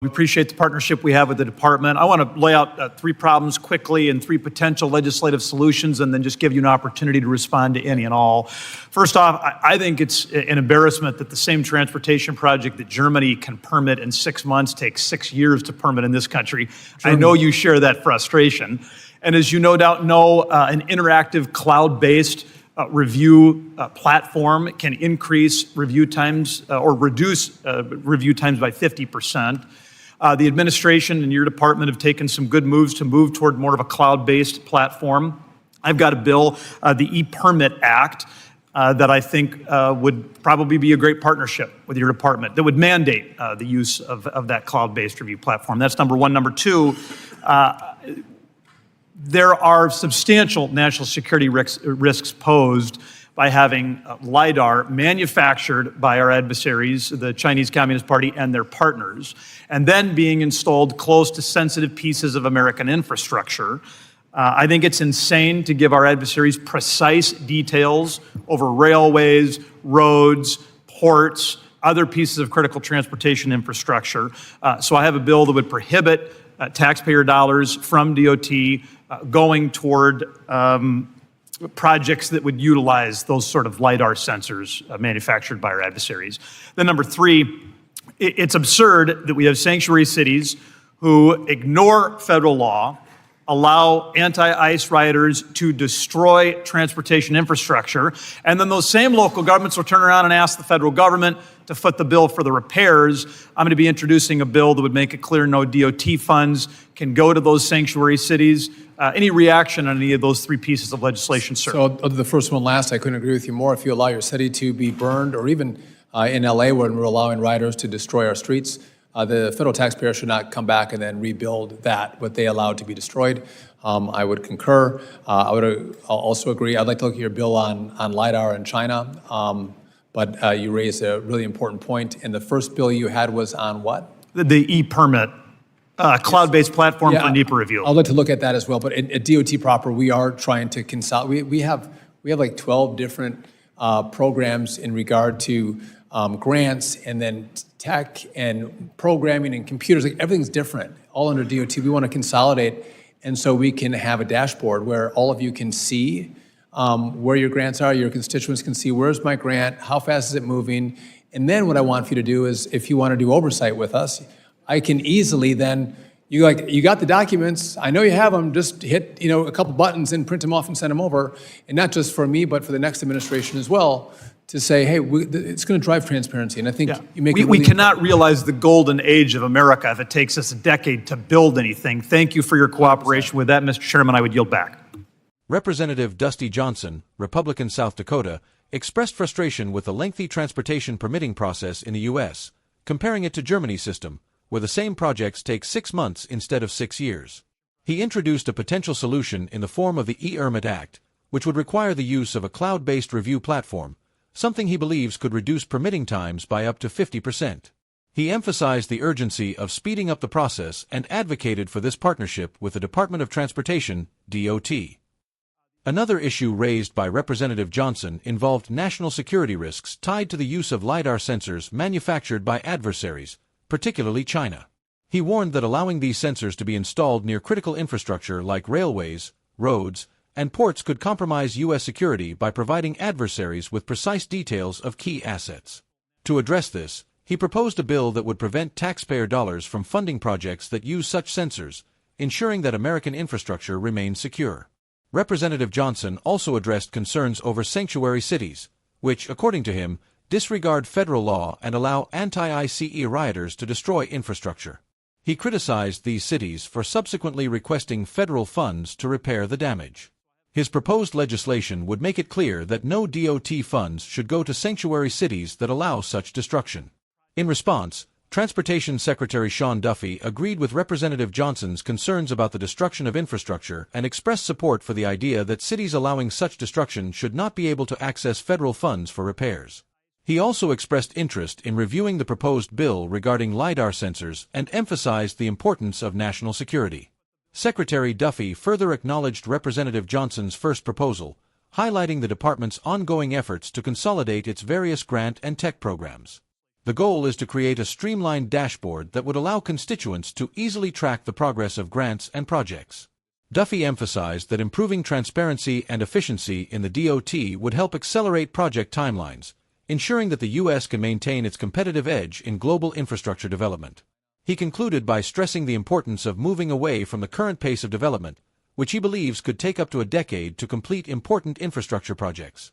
We appreciate the partnership we have with the department. I want to lay out three problems quickly and three potential legislative solutions, and then just give you an opportunity to respond to any and all. First off, I think it's an embarrassment that the same transportation project that Germany can permit in 6 months takes 6 years to permit in this country. I know you share that frustration. And as you no doubt know, an interactive cloud-based review platform can increase review times or reduce review times by 50%. The administration and your department have taken some good moves to move toward more of a cloud-based platform. I've got a bill, the e-Permit Act, that I think would probably be a great partnership with your department that would mandate the use of that cloud-based review platform. That's number one. Number two, there are substantial national security risks posed by having LiDAR manufactured by our adversaries, the Chinese Communist Party and their partners, and then being installed close to sensitive pieces of American infrastructure. I think it's insane to give our adversaries precise details over railways, roads, ports, other pieces of critical transportation infrastructure. So I have a bill that would prohibit taxpayer dollars from DOT going toward projects that would utilize those sort of LiDAR sensors manufactured by our adversaries. Then number three, it's absurd that we have sanctuary cities who ignore federal law, allow anti-ICE rioters to destroy transportation infrastructure, and then those same local governments will turn around and ask the federal government to foot the bill for the repairs. I'm going to be introducing a bill that would make it clear no DOT funds can go to those sanctuary cities. Any reaction on any of those three pieces of legislation, sir? So I'll do the first one last. I couldn't agree with you more. If you allow your city to be burned, or even in LA when we're allowing rioters to destroy our streets, the federal taxpayer should not come back and then rebuild what they allowed to be destroyed. I would concur. I'll also agree. I'd like to look at your bill on LiDAR in China, but you raised a really important point. And the first bill you had was on what? The e-Permit. Cloud-based platform for NEPA review. I'd like to look at that as well. But at DOT proper, we are trying to consolidate. We have like 12 different programs in regard to grants, and then tech and programming and computers. Like everything's different, all under DOT. We want to consolidate, and so we can have a dashboard where all of you can see where your grants are. Your constituents can see, where's my grant, how fast is it moving, and then what I want for you to do is, if you want to do oversight with us, I can easily then, you got the documents, I know you have them, just hit a couple buttons and print them off and send them over, and not just for me, but for the next administration as well, to say, hey, it's going to drive transparency. And I think you make we cannot realize the golden age of America if it takes us a decade to build anything. Thank you for your cooperation. With that, Mr. Chairman, I would yield back. Representative Dusty Johnson, Republican, South Dakota, expressed frustration with the lengthy transportation permitting process in the U.S., comparing it to Germany's system, where the same projects take 6 months instead of 6 years. He introduced a potential solution in the form of the e-ermit Act, which would require the use of a cloud-based review platform, something he believes could reduce permitting times by up to 50%. He emphasized the urgency of speeding up the process and advocated for this partnership with the Department of Transportation, DOT. Another issue raised by Representative Johnson involved national security risks tied to the use of LiDAR sensors manufactured by adversaries, particularly China. He warned that allowing these sensors to be installed near critical infrastructure like railways, roads, and ports could compromise U.S. security by providing adversaries with precise details of key assets. To address this, he proposed a bill that would prevent taxpayer dollars from funding projects that use such sensors, ensuring that American infrastructure remains secure. Representative Johnson also addressed concerns over sanctuary cities, which, according to him, disregard federal law and allow anti-ICE rioters to destroy infrastructure. He criticized these cities for subsequently requesting federal funds to repair the damage. His proposed legislation would make it clear that no DOT funds should go to sanctuary cities that allow such destruction. In response, Transportation Secretary Sean Duffy agreed with Representative Johnson's concerns about the destruction of infrastructure and expressed support for the idea that cities allowing such destruction should not be able to access federal funds for repairs. He also expressed interest in reviewing the proposed bill regarding LiDAR sensors and emphasized the importance of national security. Secretary Duffy further acknowledged Representative Johnson's first proposal, highlighting the department's ongoing efforts to consolidate its various grant and tech programs. The goal is to create a streamlined dashboard that would allow constituents to easily track the progress of grants and projects. Duffy emphasized that improving transparency and efficiency in the DOT would help accelerate project timelines, ensuring that the U.S. can maintain its competitive edge in global infrastructure development. He concluded by stressing the importance of moving away from the current pace of development, which he believes could take up to a decade to complete important infrastructure projects.